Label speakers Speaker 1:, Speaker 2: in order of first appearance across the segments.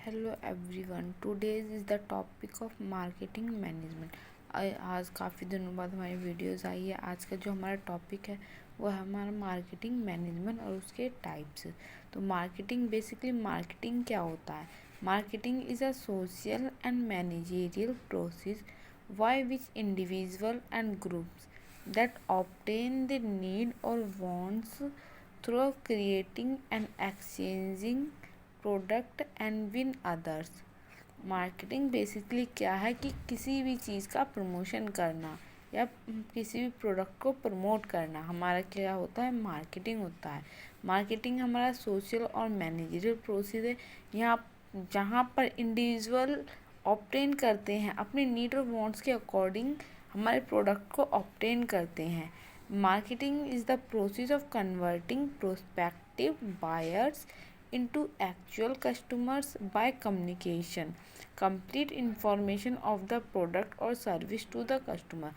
Speaker 1: Hello everyone, today's is the topic of marketing management. आज काफ़ी दिनों बाद हमारी वीडियोस आई है। आज का जो हमारा टॉपिक है वो है हमारा मार्केटिंग मैनेजमेंट और उसके टाइप्स। तो मार्केटिंग क्या होता है? Marketing is a social and managerial process by which individual and groups that obtain the need or wants through creating and exchanging product and win others. Marketing basically क्या है कि किसी भी चीज़ का प्रमोशन करना या किसी भी प्रोडक्ट को प्रमोट करना, हमारा क्या होता है? मार्केटिंग होता है। मार्केटिंग हमारा सोशल और मैनेजरियल प्रोसेस है, यहाँ जहाँ पर इंडिविजुअल ऑब्टेन करते हैं अपने नीड और वांट्स के अकॉर्डिंग हमारे प्रोडक्ट को ऑब्टेन करते हैं। Marketing is the process of converting prospective buyers into actual customers by communication complete information of the product or service to the customer।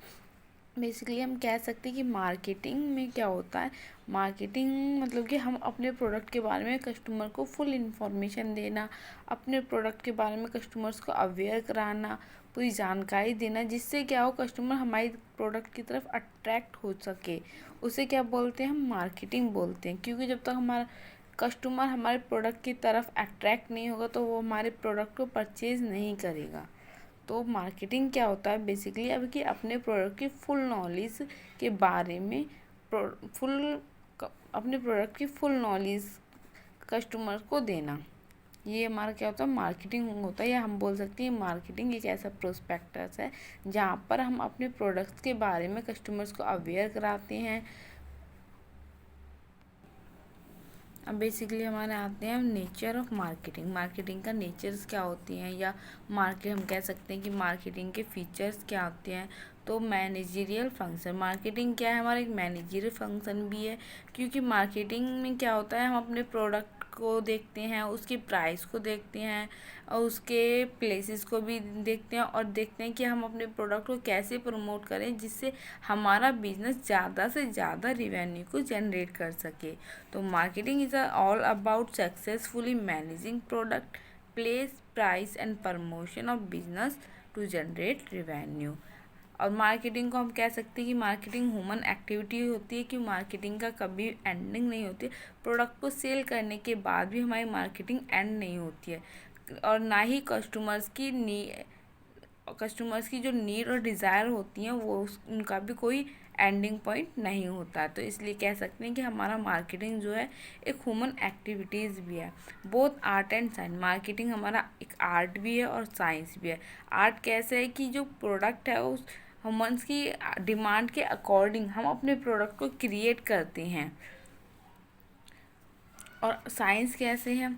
Speaker 1: Basically हम कह सकते हैं कि मार्केटिंग में क्या होता है। मार्केटिंग मतलब कि हम अपने प्रोडक्ट के बारे में कस्टमर को फुल इंफॉर्मेशन देना, अपने प्रोडक्ट के बारे में कस्टमर्स को अवेयर कराना, पूरी जानकारी देना, जिससे क्या हो कस्टमर हमारी प्रोडक्ट की तरफ अट्रैक्ट हो सके। उसे क्या बोलते हैं? हम मार्केटिंग बोलते हैं। क्योंकि जब तक हमारा कस्टमर हमारे प्रोडक्ट की तरफ अट्रैक्ट नहीं होगा तो वो हमारे प्रोडक्ट को परचेज़ नहीं करेगा। तो मार्केटिंग क्या होता है? बेसिकली अब कि अपने प्रोडक्ट की फुल नॉलेज के बारे में अपने प्रोडक्ट की फुल नॉलेज कस्टमर को देना, ये हमारा क्या होता है? मार्केटिंग होता है। या हम बोल सकते हैं मार्केटिंग एक ऐसा प्रोस्पेक्टस है जहाँ पर हम अपने प्रोडक्ट्स के बारे में कस्टमर्स को अवेयर कराते हैं। अब बेसिकली हमारे आते हैं नेचर ऑफ मार्केटिंग। मार्केटिंग का नेचर्स क्या होती हैं, या हम कह सकते हैं कि मार्केटिंग के फीचर्स क्या होते हैं। तो मैनेजरियल फंक्शन, मार्केटिंग क्या है? हमारा एक मैनेजरियल फंक्शन भी है। क्योंकि मार्केटिंग में क्या होता है, हम अपने प्रोडक्ट को देखते हैं, उसकी प्राइस को देखते हैं और उसके प्लेसेस को भी देखते हैं, और देखते हैं कि हम अपने प्रोडक्ट को कैसे प्रमोट करें जिससे हमारा बिजनेस ज़्यादा से ज़्यादा रिवेन्यू को जनरेट कर सके। तो marketing is all about successfully managing product place price and promotion of business to generate revenue. और मार्केटिंग को हम कह सकते हैं कि मार्केटिंग ह्यूमन एक्टिविटी होती है, कि मार्केटिंग का कभी एंडिंग नहीं होती। प्रोडक्ट को सेल करने के बाद भी हमारी मार्केटिंग एंड नहीं होती है, और ना ही कस्टमर्स की जो नीड और डिज़ायर होती हैं वो उनका भी कोई एंडिंग पॉइंट नहीं होता। तो इसलिए कह सकते हैं कि हमारा मार्केटिंग जो है एक ह्यूमन एक्टिविटीज़ भी है, both art and science. Marketing हमारा एक आर्ट भी है और साइंस भी है। आर्ट कैसे है कि जो प्रोडक्ट है उस ह्यूमन्स की डिमांड के अकॉर्डिंग हम अपने प्रोडक्ट को क्रिएट करते हैं। और साइंस कैसे है?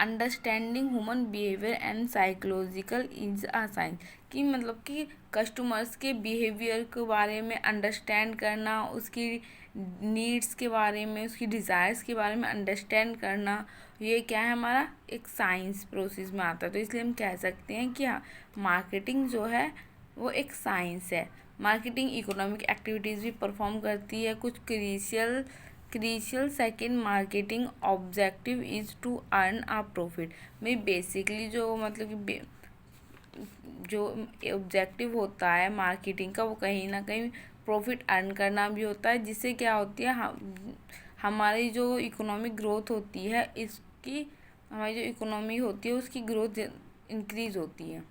Speaker 1: Understanding human behaviour and psychological is a science, कि मतलब कि कस्टमर्स के बिहेवियर के बारे में अंडरस्टैंड करना, उसकी नीड्स के बारे में, उसकी डिज़ायर्स के बारे में अंडरस्टैंड करना, ये क्या है? हमारा एक साइंस प्रोसेस में आता है। तो इसलिए हम कह सकते हैं कि हाँ, मार्केटिंग जो है वो एक साइंस है। मार्केटिंग इकोनॉमिक एक्टिविटीज़ भी परफॉर्म करती है। कुछ crucial second marketing objective is to earn a profit में बेसिकली जो मतलब कि जो ऑब्जेक्टिव होता है मार्केटिंग का वो कहीं ना कहीं प्रॉफिट अर्न करना भी होता है, जिससे क्या होती है हमारी जो इकोनॉमिक ग्रोथ होती है हमारी जो इकोनॉमी होती है उसकी ग्रोथ इंक्रीज होती है।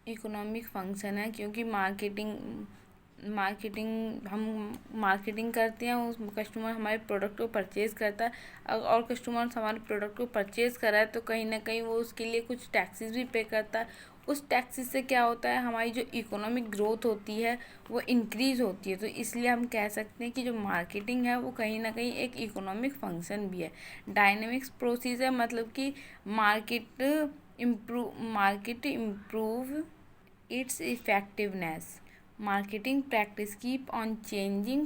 Speaker 1: इकोनॉमिक फंक्शन है, क्योंकि हम मार्केटिंग करते हैं, उस कस्टमर हमारे प्रोडक्ट को परचेज़ करता है, और कस्टमर हमारे प्रोडक्ट को परचेज़ कर रहा है तो कहीं ना कहीं वो उसके लिए कुछ टैक्सेस भी पे करता है। उस टैक्सेस से क्या होता है, हमारी जो इकोनॉमिक ग्रोथ होती है वो इंक्रीज़ होती है। तो इसलिए हम कह सकते हैं कि जो मार्केटिंग है वो कहीं ना कहीं एक इकोनॉमिक फंक्शन भी है। डायनेमिक्स प्रोसेस है, मतलब कि market improve its effectiveness। Marketing practice keep on changing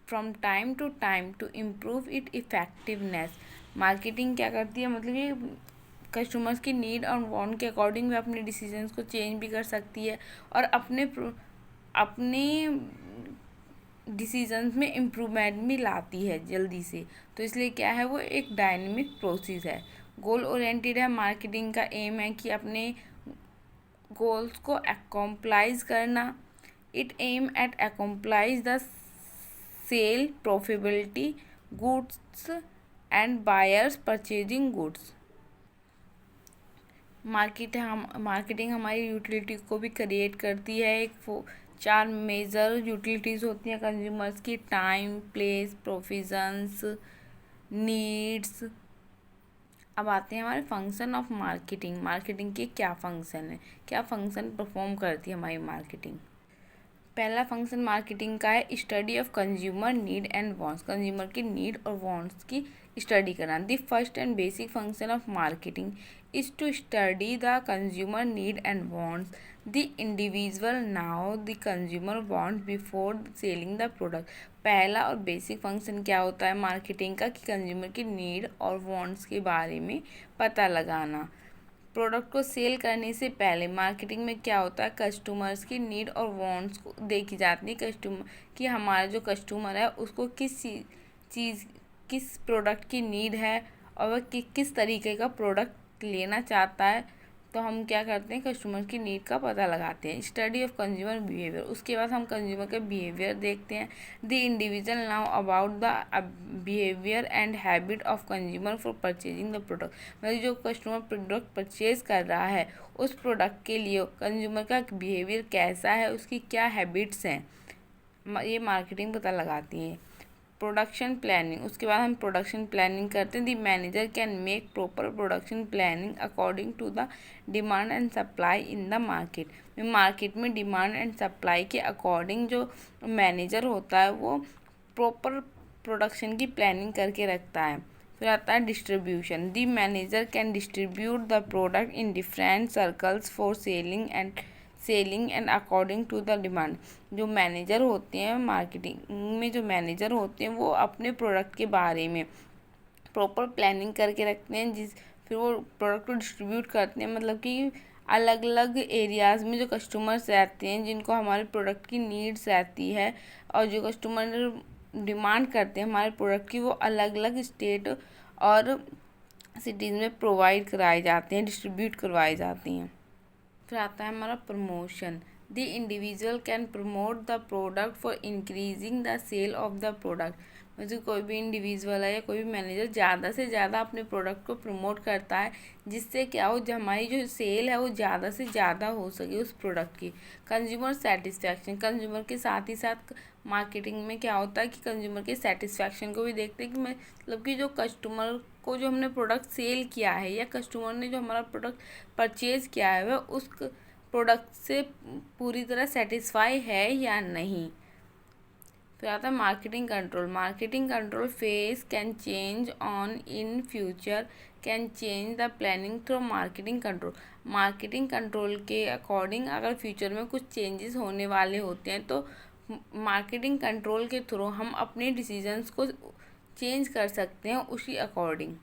Speaker 1: from time to time to improve its effectiveness। Marketing क्या करती है, मतलब ये कस्टमर्स की नीड और वांट के अकॉर्डिंग भी अपने डिसीजंस को चेंज भी कर सकती है, और अपने डिसीजंस में इम्प्रूवमेंट भी लाती है जल्दी से। तो इसलिए क्या है, वो एक डायनेमिक प्रोसेस है। गोल ओरिएंटेड है। मार्केटिंग का एम है कि अपने गोल्स को अकम्प्लाइज करना। It aim at accomplish the sale profitability goods and buyers purchasing goods. Marketing हमारी यूटिलिटी को भी क्रिएट करती है। एक 4 मेजर यूटिलिटीज़ होती हैं कंज्यूमर्स की: टाइम, प्लेस, प्रोविजंस, नीड्स। अब आते हैं हमारे फंक्शन ऑफ मार्केटिंग। मार्केटिंग के क्या फंक्शन है, क्या फंक्शन परफॉर्म करती है हमारी मार्केटिंग। पहला फंक्शन मार्केटिंग का है study of consumer need and wants. Consumer की नीड और वांट्स की स्टडी करना। The first and basic function of marketing is to study the consumer need and wants the individual now the consumer wants before selling the product. पहला और basic function क्या होता है marketing का, कि कंज्यूमर की नीड और वांट्स के बारे में पता लगाना। प्रोडक्ट को सेल करने से पहले मार्केटिंग में क्या होता है, कस्टमर्स की नीड और वांट्स को देखी जाती है। कस्टमर कि हमारा जो कस्टमर है उसको किस प्रोडक्ट की नीड है और वह किस तरीके का प्रोडक्ट लेना चाहता है। तो हम क्या करते हैं, कस्टमर की नीड का पता लगाते हैं। Study of consumer behaviour. उसके बाद हम कंज्यूमर के बिहेवियर देखते हैं। The individual now about the behaviour and habit of consumer for purchasing the product. मतलब जो कस्टमर प्रोडक्ट परचेज कर रहा है उस प्रोडक्ट के लिए कंज्यूमर का बिहेवियर कैसा है, उसकी क्या हैबिट्स हैं, ये मार्केटिंग पता लगाती है। Production planning. उसके बाद हम प्रोडक्शन प्लानिंग करते हैं। The manager can make proper production planning according to the demand and supply in the market. Market में डिमांड एंड सप्लाई के अकॉर्डिंग जो मैनेजर होता है वो प्रॉपर प्रोडक्शन की प्लानिंग करके रखता है। फिर आता है distribution. The manager can distribute the product in different circles for selling and according to the demand. जो मैनेजर होते हैं मार्केटिंग में, जो मैनेजर होते हैं वो अपने प्रोडक्ट के बारे में प्रॉपर प्लानिंग करके रखते हैं, फिर वो प्रोडक्ट को डिस्ट्रीब्यूट करते हैं। मतलब कि अलग अलग एरियाज़ में जो कस्टमर्स रहते हैं जिनको हमारे प्रोडक्ट की नीड्स रहती है और जो कस्टमर डिमांड करते हैं हमारे प्रोडक्ट की, वो अलग अलग स्टेट और सिटीज़ में प्रोवाइड कराए जाते हैं, डिस्ट्रीब्यूट करवाई जाती हैं। फिर आता है हमारा promotion. The individual can promote the product for increasing the sale of the product. मतलब कोई भी इंडिविजुअल है या कोई भी मैनेजर ज़्यादा से ज़्यादा अपने प्रोडक्ट को प्रमोट करता है, जिससे क्या हो, जो हमारी जो सेल है वो ज़्यादा से ज़्यादा हो सके उस प्रोडक्ट की। Consumer satisfaction. कंज्यूमर के साथ ही साथ मार्केटिंग में क्या होता है कि कंज्यूमर के सेटिस्फैक्शन को भी देखते हैं कि मतलब कि जो कस्टमर को जो हमने प्रोडक्ट सेल किया है या कस्टमर ने जो हमारा प्रोडक्ट परचेज़ किया है वह उस प्रोडक्ट से पूरी तरह सेटिस्फाई है या नहीं। फिर आता है marketing control. Marketing control phase can change on in future can change the planning through marketing control. Marketing control के अकॉर्डिंग अगर फ्यूचर में कुछ चेंजेस होने वाले होते हैं तो मार्केटिंग कंट्रोल के थ्रू हम अपने डिसीजंस को चेंज कर सकते हैं उसी अकॉर्डिंग।